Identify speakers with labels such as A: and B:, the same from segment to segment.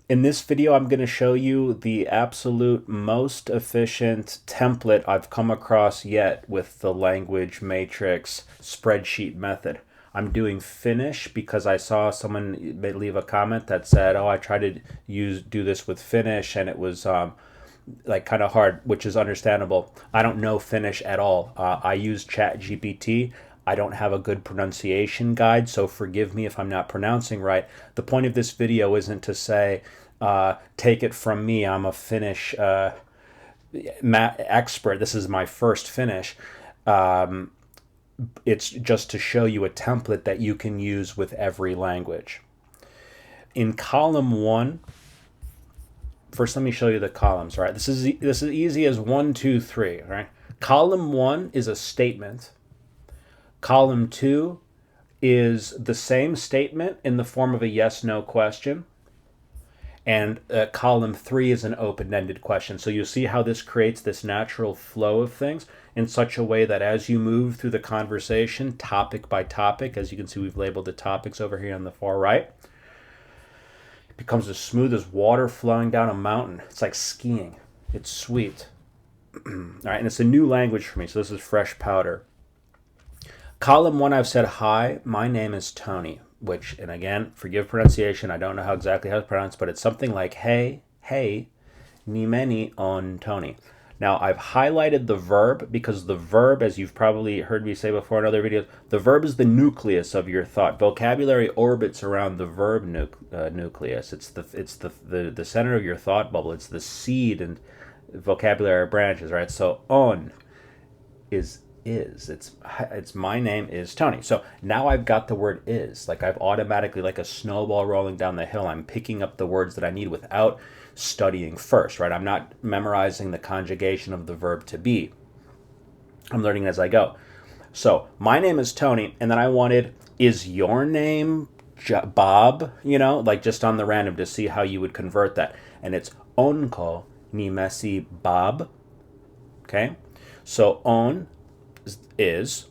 A: In this video, I'm going to show you the absolute most efficient template I've come across yet with the language matrix spreadsheet method. I'm doing Finnish because I saw someone leave a comment that said, "Oh, I tried to do this with Finnish and it was like kind of hard," which is understandable. I don't know Finnish at all. I use ChatGPT. I don't have a good pronunciation guide, so forgive me if I'm not pronouncing right. The point of this video isn't to say, take it from me, I'm a Finnish expert. This is my first Finnish. It's just to show you a template that you can use with every language. In column one, first let me show you the columns, right? This is easy as 1, 2, 3, right? Column 1 is a statement. Column 2 is the same statement in the form of a yes/no question. And column 3 is an open-ended question. So you'll see how this creates this natural flow of things in such a way that as you move through the conversation, topic by topic, as you can see, we've labeled the topics over here on the far right, it becomes as smooth as water flowing down a mountain. It's like skiing. It's sweet. All right, and it's a new language for me, so this is fresh powder. Column 1, I've said, "Hi, my name is Tony," which, and again, forgive pronunciation, I don't know exactly how it's pronounced, but it's something like, "Hey, nimeni on Tony." Now, I've highlighted the verb because the verb, as you've probably heard me say before in other videos, the verb is the nucleus of your thought. Vocabulary orbits around the verb nucleus. It's the center of your thought bubble. It's the seed and vocabulary branches, right? So on is. It's my name is Tony. So now I've got the word is. Like I've automatically, like a snowball rolling down the hill, I'm picking up the words that I need without studying first, right? I'm not memorizing the conjugation of the verb to be. I'm learning as I go. So my name is Tony, and then I wanted, is your name Bob? You know, like just on the random to see how you would convert that. And it's onko nimesi Bob. Okay? So on is,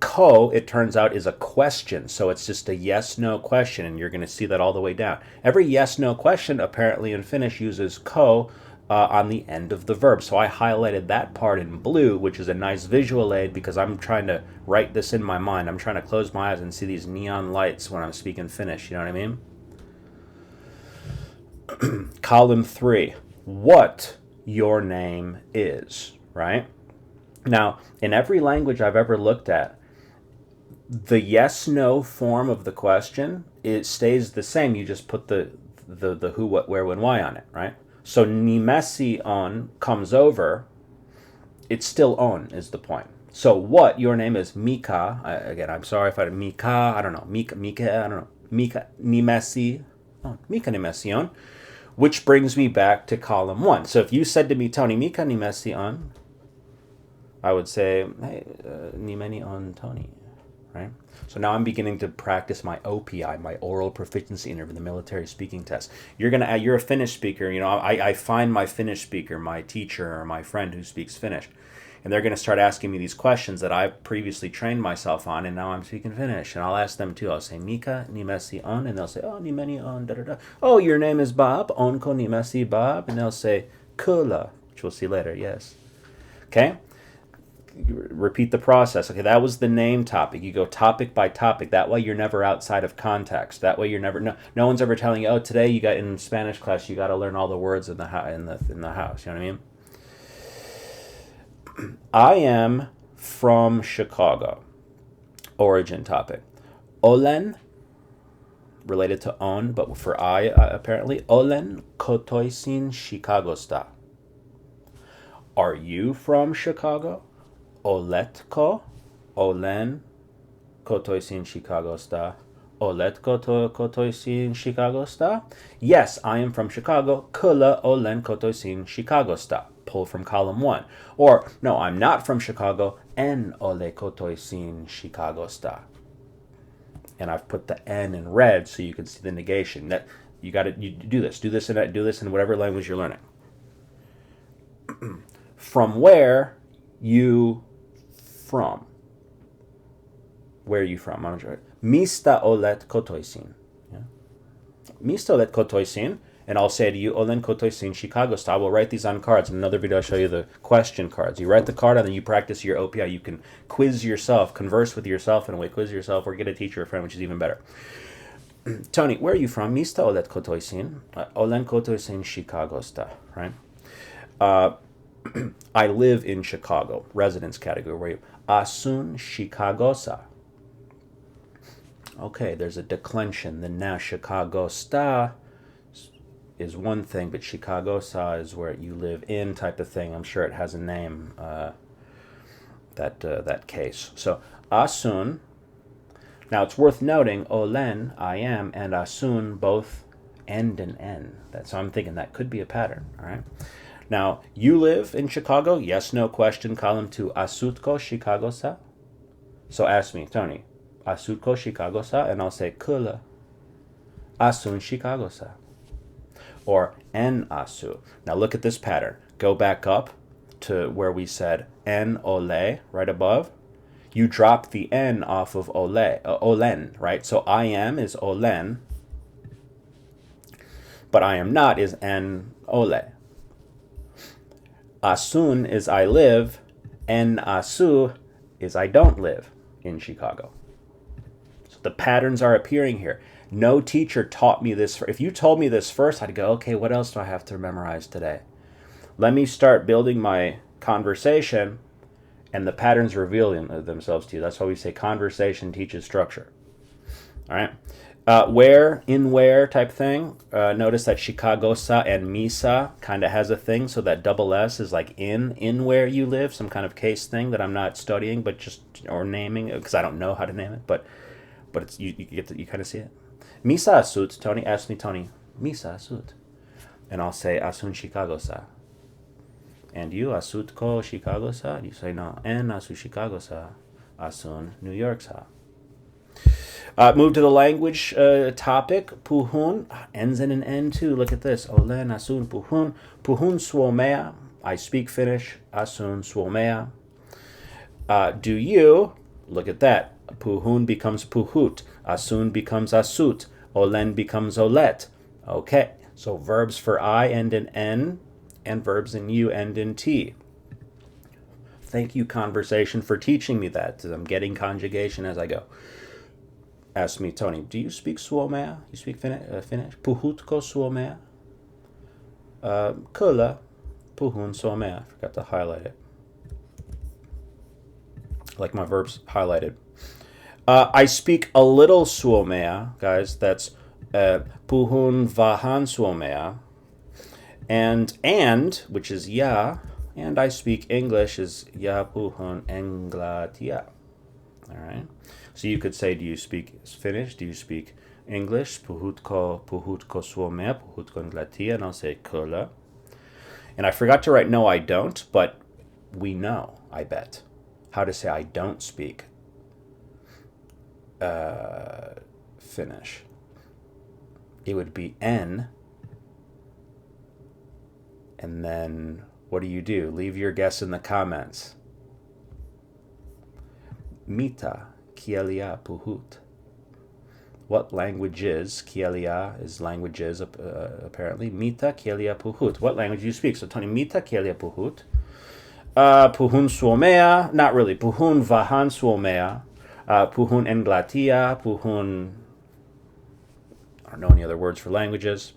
A: ko, it turns out, is a question. So it's just a yes/no question, and you're going to see that all the way down. Every yes/no question, apparently in Finnish, uses ko on the end of the verb. So I highlighted that part in blue, which is a nice visual aid because I'm trying to write this in my mind. I'm trying to close my eyes and see these neon lights when I'm speaking Finnish. You know what I mean? Column 3, what your name is, right? Now, in every language I've ever looked at, the yes/no form of the question, it stays the same. You just put the who, what, where, when, why on it, right? So nimesi on comes over. It's still on is the point. So what your name is Mika. Again, I'm sorry if I Mika. I don't know Mika. I don't know Mika nimesi on. Mika nimesi on, which brings me back to column 1. So if you said to me, Tony, Mika nimesi on, I would say, hey, nimeni on Tony, right? So now I'm beginning to practice my OPI, my oral proficiency interview, the military speaking test. You're a Finnish speaker, you know, I find my Finnish speaker, my teacher or my friend who speaks Finnish, and they're going to start asking me these questions that I've previously trained myself on, and now I'm speaking Finnish, and I'll ask them too. I'll say, Mika nimesi on, and they'll say, oh, nimeni on, da da da. Oh, your name is Bob, onko nimesi Bob, and they'll say, Kula, which we'll see later, yes. Okay? Repeat the process. Okay, that was the name topic. You go topic by topic. That way you're never outside of context. That way you're never no one's ever telling you, oh, today you got in Spanish class you got to learn all the words in the house. You know what I mean? I am from Chicago. Origin topic. Olen, related to on, but for I apparently. Olen kotoisin Chicagosta. Are you from Chicago? Oletko, olen kotoisin Chicagosta. Oletko kotoisin Chicagosta? Yes, I am from Chicago. Kyllä olen kotoisin Chicagosta. Pull from column 1. Or, no, I'm not from Chicago. En ole kotoisin Chicagosta. And I've put the N in red so you can see the negation. That you do this in whatever language you're learning. From where you from? Where are you from? Mista olet kotoisin. Yeah. Mista olet kotoisin. And I'll say to you, Olen kotoisin Chicago style. We'll write these on cards. In another video, I'll show you the question cards. You write the card and then you practice your OPI. You can quiz yourself, converse with yourself in a way, quiz yourself, or get a teacher or a friend, which is even better. Tony, where are you from? Mista Olet kotoisin. Olen kotoisin Chicago style, right? I live in Chicago. Residence category. Where are you? Asun Chicagosa. Okay, there's a declension. The na Chicagosta is one thing, but Chicagosa is where you live in type of thing. I'm sure it has a name, that case. So, Asun. Now, it's worth noting, Olen, I am, and Asun both end in N. So I'm thinking that could be a pattern, all right? Now, you live in Chicago? Yes, no question. Column 2, Asutko Chicagosa. So ask me, Tony, Asutko Chicagosa? And I'll say, Kula. Asun Chicagosa. Or En Asu. Now look at this pattern. Go back up to where we said En Ole, right above. You drop the N off of Ole, Olen, right? So I am is Olen, but I am not is En Ole. Asun is I live, En Asu is I don't live in Chicago. So the patterns are appearing here. No teacher taught me this. If you told me this first, I'd go, okay, what else do I have to memorize today? Let me start building my conversation, and the patterns reveal themselves to you. That's why we say conversation teaches structure. All right. Where, in where type thing. Notice that Chicagosa and Misa kind of has a thing. So that double S is like in where you live, some kind of case thing that I'm not studying, but just, or naming, because I don't know how to name it, but it's, you kind of see it. Misa asut, Tony, ask me, Tony, Misa asut. And I'll say, Asun Chicagosa. And you, Asutko Chicagosa? You say, no, En Asu Chicagosa. Asun New Yorksa. Move to the language topic. Puhun ends in an N too. Look at this. Olen Asun Puhun. Puhun Suomea. I speak Finnish. Asun Suomea. Do you? Look at that. Puhun becomes Puhut. Asun becomes Asut. Olen becomes Olet. Okay. So verbs for I end in N, and verbs in you end in T. Thank you, conversation, for teaching me that. I'm getting conjugation as I go. Ask me, Tony, do you speak Suomea? You speak Finnish? Puhutko Suomea? Kyllä puhun Suomea. I forgot to highlight it. Like my verbs highlighted. I speak a little Suomea, guys. That's puhun vähän Suomea. And, which is ja, and I speak English is ja puhun englantia. All right. So you could say, do you speak Finnish? Do you speak English? Puhutko Suomea, puhutko englantia, and I'll say kyllä. And I forgot to write no, I don't, but we know, I bet, how to say I don't speak Finnish. It would be en, and then what do? Leave your guess in the comments. Mitä kielia puhut? What languages? Kielia is languages, apparently. Mitä kielia puhut? What language do you speak? So Tony, mitä kielia puhut? Puhun Suomea. Not really. Puhun vähän Suomea. Puhun englantia. Puhun... I don't know any other words for languages.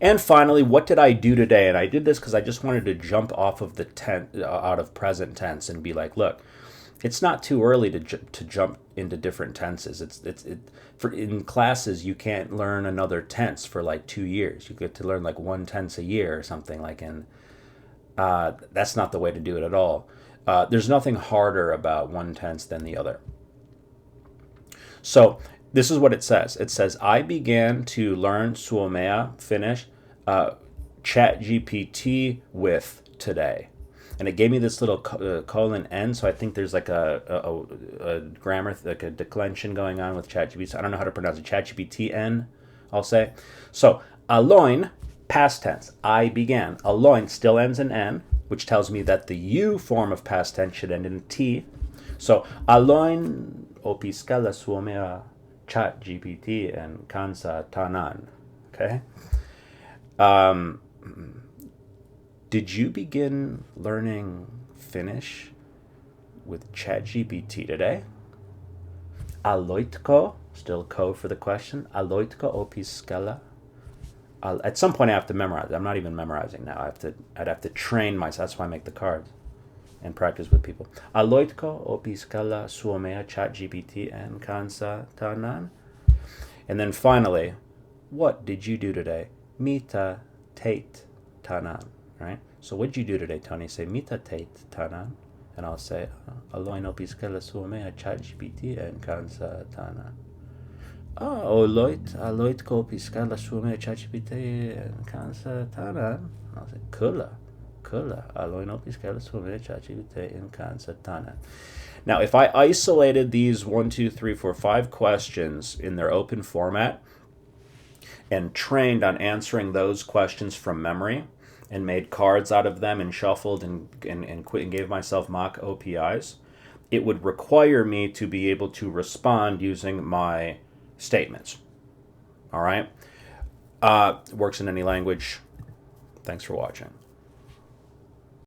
A: And finally, what did I do today? And I did this because I just wanted to jump off of out of present tense and be like, look, it's not too early to jump into different tenses. In classes you can't learn another tense for like 2 years. You get to learn like one tense a year or something like. And that's not the way to do it at all. There's nothing harder about one tense than the other. So this is what it says. It says, I began to learn Suomea, Finnish, ChatGPT with today. And it gave me this little colon N, so I think there's like a grammar, like a declension going on with ChatGPT. So I don't know how to pronounce it. ChatGPT N, I'll say. So, aloin, past tense. I began. Aloin still ends in N, which tells me that the U form of past tense should end in T. So, aloin opiskella Suomea ChatGPT and kansa tanan. Okay? Um, did you begin learning Finnish with ChatGPT today? Aloitko, still ko for the question. Aloitko opiskella? At some point I have to memorize. I'm not even memorizing now. I'd have to train myself. That's why I make the cards and practice with people. Aloitko opiskella suomea ChatGPTn kanssa tänään? And then finally, what did you do today? Mitä teit tänään? Right? So what did you do today, Tony? Say mitä teit tänään? And I'll say aloin opiskella suomea ChatGPTn kanssa tänään. Aloitko opiskella suomea ChatGPTn kanssa tänään? I'll say kyllä, aloin opiskella suomea ChatGPTn kanssa tänään. Now, if I isolated these 1, 2, 3, 4, 5 questions in their open format and trained on answering those questions from memory and made cards out of them and shuffled and gave myself mock OPIs, it would require me to be able to respond using my statements. All right? Works in any language. Thanks for watching.